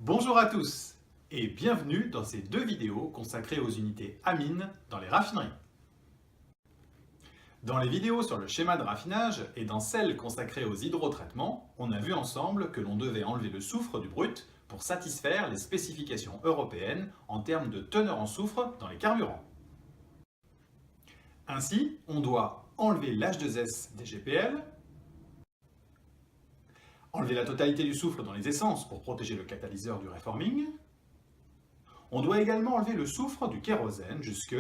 Bonjour à tous et bienvenue dans ces deux vidéos consacrées aux unités amines dans les raffineries. Dans les vidéos sur le schéma de raffinage et dans celles consacrées aux hydrotraitements, on a vu ensemble que l'on devait enlever le soufre du brut pour satisfaire les spécifications européennes en termes de teneur en soufre dans les carburants. Ainsi, on doit enlever l'H2S des GPL, enlever la totalité du soufre dans les essences pour protéger le catalyseur du reforming. On doit également enlever le soufre du kérosène jusque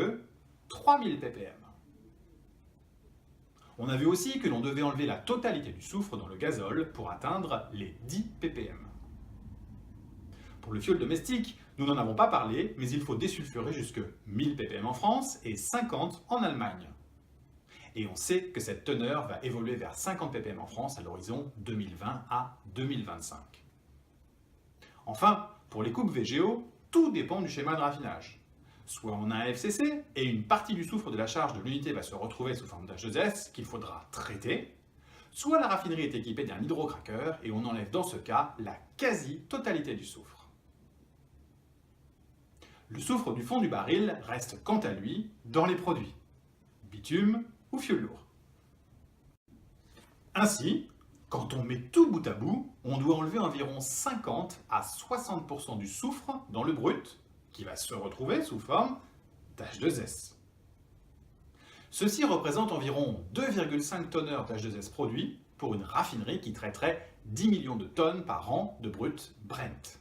3000 ppm. On a vu aussi que l'on devait enlever la totalité du soufre dans le gazole pour atteindre les 10 ppm. Pour le fioul domestique, nous n'en avons pas parlé, mais il faut désulfurer jusque 1000 ppm en France et 50 en Allemagne. Et on sait que cette teneur va évoluer vers 50 ppm en France à l'horizon 2020 à 2025. Enfin, pour les coupes VGO, tout dépend du schéma de raffinage. Soit on a un FCC et une partie du soufre de la charge de l'unité va se retrouver sous forme d'H2S qu'il faudra traiter, soit la raffinerie est équipée d'un hydrocracker et on enlève dans ce cas la quasi-totalité du soufre. Le soufre du fond du baril reste quant à lui dans les produits, bitume ou fioul lourd. Ainsi, quand on met tout bout à bout, on doit enlever environ 50 à 60% du soufre dans le brut, qui va se retrouver sous forme d'H2S. Ceci représente environ 2,5 tonneurs d'H2S produits pour une raffinerie qui traiterait 10 millions de tonnes par an de brut Brent.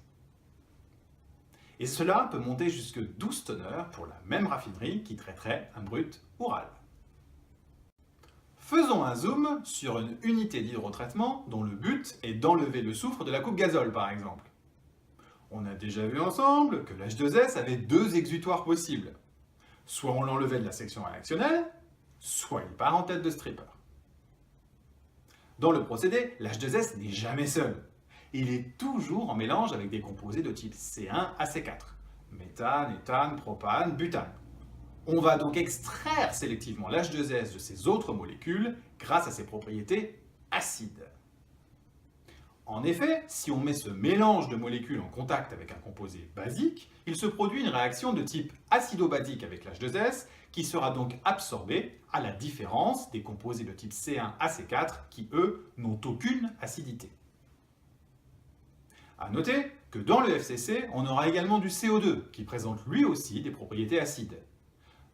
Et cela peut monter jusque 12 tonneurs pour la même raffinerie qui traiterait un brut Oural. Faisons un zoom sur une unité d'hydrotraitement dont le but est d'enlever le soufre de la coupe gazole par exemple. On a déjà vu ensemble que l'H2S avait deux exutoires possibles. Soit on l'enlevait de la section réactionnelle, soit il part en tête de stripper. Dans le procédé, l'H2S n'est jamais seul. Il est toujours en mélange avec des composés de type C1 à C4. Méthane, éthane, propane, butane. On va donc extraire sélectivement l'H2S de ces autres molécules grâce à ses propriétés acides. En effet, si on met ce mélange de molécules en contact avec un composé basique, il se produit une réaction de type acido-basique avec l'H2S qui sera donc absorbée à la différence des composés de type C1 à C4 qui, eux, n'ont aucune acidité. A noter que dans le FCC, on aura également du CO2 qui présente lui aussi des propriétés acides.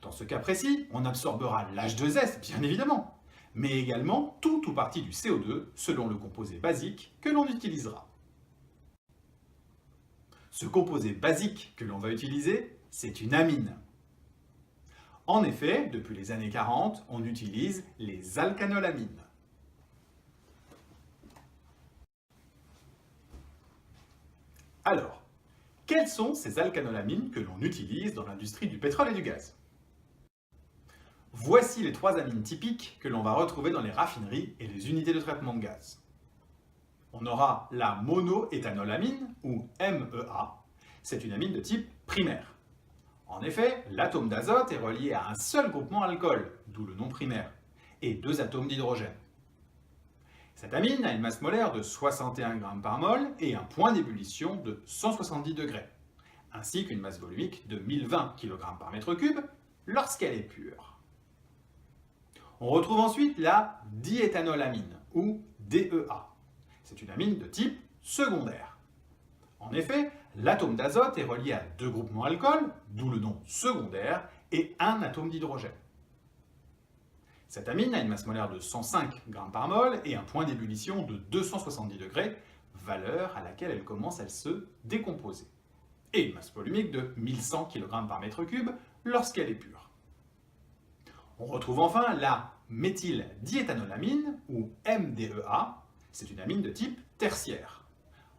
Dans ce cas précis, on absorbera l'H2S, bien évidemment, mais également tout ou partie du CO2 selon le composé basique que l'on utilisera. Ce composé basique que l'on va utiliser, c'est une amine. En effet, depuis les années 40, on utilise les alcanolamines. Alors, quelles sont ces alcanolamines que l'on utilise dans l'industrie du pétrole et du gaz ? Voici les trois amines typiques que l'on va retrouver dans les raffineries et les unités de traitement de gaz. On aura la monoéthanolamine, ou MEA. C'est une amine de type primaire. En effet, l'atome d'azote est relié à un seul groupement alcool, d'où le nom primaire, et deux atomes d'hydrogène. Cette amine a une masse molaire de 61 g par mol et un point d'ébullition de 170 degrés, ainsi qu'une masse volumique de 1020 kg par mètre cube lorsqu'elle est pure. On retrouve ensuite la diéthanolamine, ou DEA. C'est une amine de type secondaire. En effet, l'atome d'azote est relié à deux groupements alcool, d'où le nom secondaire, et un atome d'hydrogène. Cette amine a une masse molaire de 105 g par mol et un point d'ébullition de 270 degrés, valeur à laquelle elle commence à se décomposer, et une masse volumique de 1100 kg par mètre cube lorsqu'elle est pure. On retrouve enfin la méthyldiéthanolamine, ou MDEA. C'est une amine de type tertiaire.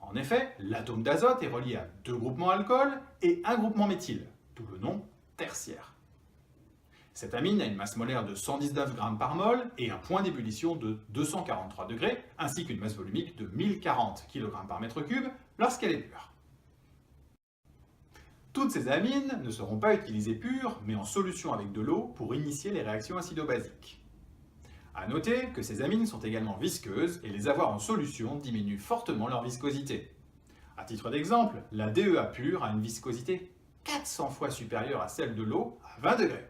En effet, l'atome d'azote est relié à deux groupements alcool et un groupement méthyle, d'où le nom tertiaire. Cette amine a une masse molaire de 119 g par mol et un point d'ébullition de 243 degrés, ainsi qu'une masse volumique de 1040 kg par mètre cube lorsqu'elle est pure. Toutes ces amines ne seront pas utilisées pures, mais en solution avec de l'eau pour initier les réactions acido-basiques. A noter que ces amines sont également visqueuses et les avoir en solution diminue fortement leur viscosité. À titre d'exemple, la DEA pure a une viscosité 400 fois supérieure à celle de l'eau à 20 degrés.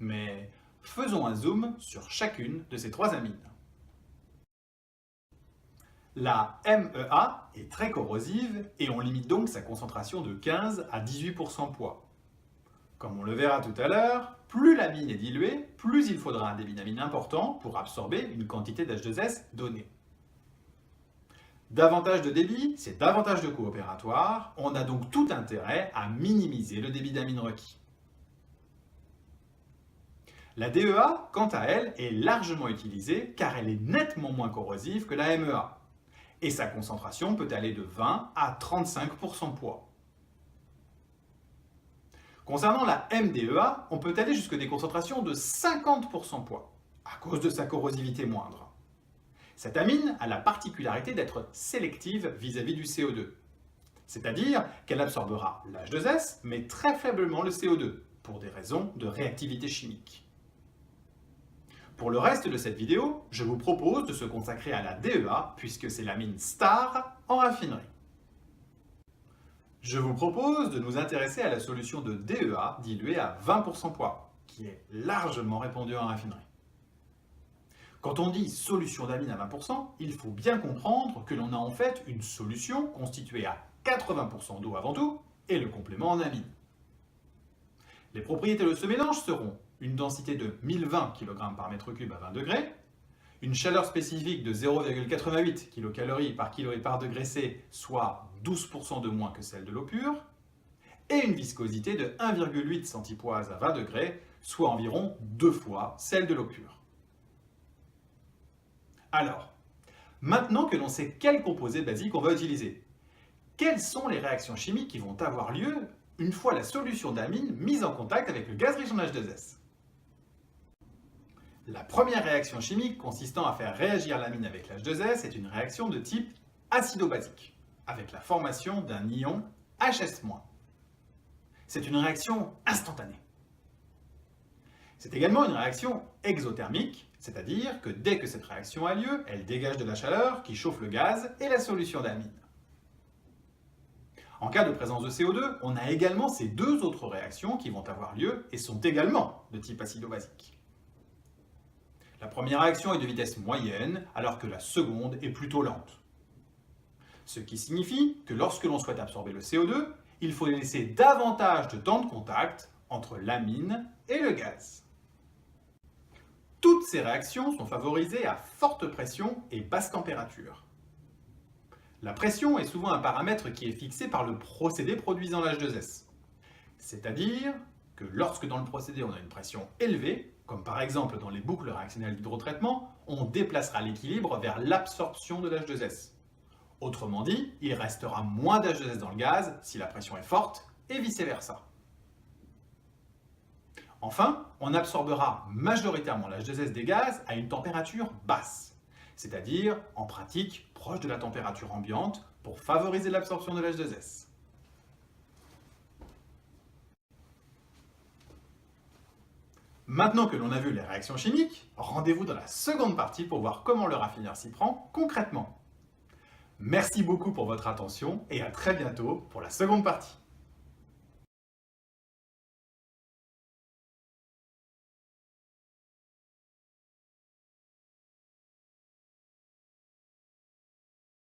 Mais faisons un zoom sur chacune de ces trois amines. La MEA est très corrosive et on limite donc sa concentration de 15 à 18% poids. Comme on le verra tout à l'heure, plus l'amine est diluée, plus il faudra un débit d'amine important pour absorber une quantité d'H2S donnée. Davantage de débit, c'est davantage de coûts opératoires, on a donc tout intérêt à minimiser le débit d'amine requis. La DEA, quant à elle, est largement utilisée car elle est nettement moins corrosive que la MEA. Et sa concentration peut aller de 20 à 35% poids. Concernant la MDEA, on peut aller jusque des concentrations de 50% poids, à cause de sa corrosivité moindre. Cette amine a la particularité d'être sélective vis-à-vis du CO2. C'est-à-dire qu'elle absorbera l'H2S, mais très faiblement le CO2, pour des raisons de réactivité chimique. Pour le reste de cette vidéo, je vous propose de se consacrer à la DEA, puisque c'est l'amine star en raffinerie. Je vous propose de nous intéresser à la solution de DEA diluée à 20% poids, qui est largement répandue en raffinerie. Quand on dit solution d'amine à 20%, il faut bien comprendre que l'on a en fait une solution constituée à 80% d'eau avant tout, et le complément en amine. Les propriétés de ce mélange seront une densité de 1020 kg par mètre cube à 20 degrés, une chaleur spécifique de 0,88 kcal par kilo et par degré C, soit 12% de moins que celle de l'eau pure, et une viscosité de 1,8 centipoise à 20 degrés, soit environ 2 fois celle de l'eau pure. Alors, maintenant que l'on sait quel composé basique on va utiliser, quelles sont les réactions chimiques qui vont avoir lieu une fois la solution d'amine mise en contact avec le gaz riche en H2S? La première réaction chimique consistant à faire réagir l'amine avec l'H2S est une réaction de type acido-basique, avec la formation d'un ion HS-. C'est une réaction instantanée. C'est également une réaction exothermique, c'est-à-dire que dès que cette réaction a lieu, elle dégage de la chaleur qui chauffe le gaz et la solution d'amine. En cas de présence de CO2, on a également ces deux autres réactions qui vont avoir lieu et sont également de type acido-basique. La première réaction est de vitesse moyenne, alors que la seconde est plutôt lente. Ce qui signifie que lorsque l'on souhaite absorber le CO2, il faut laisser davantage de temps de contact entre l'amine et le gaz. Toutes ces réactions sont favorisées à forte pression et basse température. La pression est souvent un paramètre qui est fixé par le procédé produisant l'H2S. C'est-à-dire que lorsque dans le procédé on a une pression élevée, comme par exemple dans les boucles réactionnelles d'hydrotraitement, on déplacera l'équilibre vers l'absorption de l'H2S. Autrement dit, il restera moins d'H2S dans le gaz si la pression est forte, et vice-versa. Enfin, on absorbera majoritairement l'H2S des gaz à une température basse, c'est-à-dire en pratique proche de la température ambiante pour favoriser l'absorption de l'H2S. Maintenant que l'on a vu les réactions chimiques, rendez-vous dans la seconde partie pour voir comment le raffineur s'y prend concrètement. Merci beaucoup pour votre attention et à très bientôt pour la seconde partie.